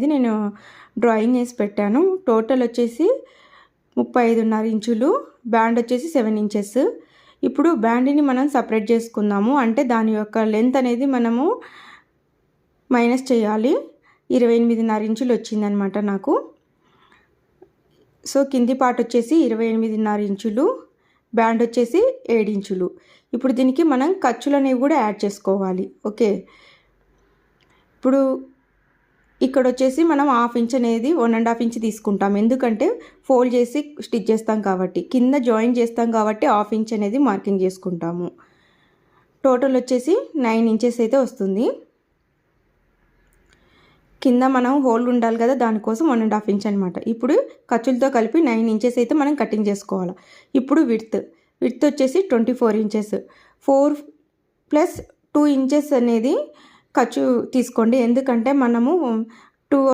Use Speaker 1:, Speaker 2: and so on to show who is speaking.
Speaker 1: ఇది నేను డ్రాయింగ్ వేసి పెట్టాను. టోటల్ వచ్చేసి 35.5 ఇంచులు, బ్యాండ్ వచ్చేసి 7 ఇంచెస్. ఇప్పుడు బ్యాండ్ని మనం సపరేట్ చేసుకుందాము. అంటే దాని యొక్క లెంత్ అనేది మనము మైనస్ చేయాలి. 28.5 ఇంచులు వచ్చిందనమాట నాకు. సో కింది పార్ట్ వచ్చేసి 28.5 ఇంచులు, బ్యాండ్ వచ్చేసి 7 ఇంచులు. ఇప్పుడు దీనికి మనం ఖర్చులు అనేవి కూడా యాడ్ చేసుకోవాలి. ఓకే, ఇప్పుడు ఇక్కడ వచ్చేసి మనం 1/2 ఇంచ్ అనేది 1.5 ఇంచ్ తీసుకుంటాం. ఎందుకంటే ఫోల్డ్ చేసి స్టిచ్ చేస్తాం కాబట్టి, కింద జాయిన్ చేస్తాం కాబట్టి 1/2 ఇంచ్ అనేది మార్కింగ్ చేసుకుంటాము. టోటల్ వచ్చేసి 9 ఇంచెస్ అయితే వస్తుంది. కింద మనం హోల్ ఉండాలి కదా, దానికోసం 1.5 ఇంచ్ అనమాట. ఇప్పుడు ఖర్చులతో కలిపి 9 ఇంచెస్ అయితే మనం కటింగ్ చేసుకోవాలి. ఇప్పుడు విడ్త్ వచ్చేసి 24 ఇంచెస్. 4 + 2 ఇంచెస్ అనేది ఖర్చు తీసుకోండి. ఎందుకంటే మనము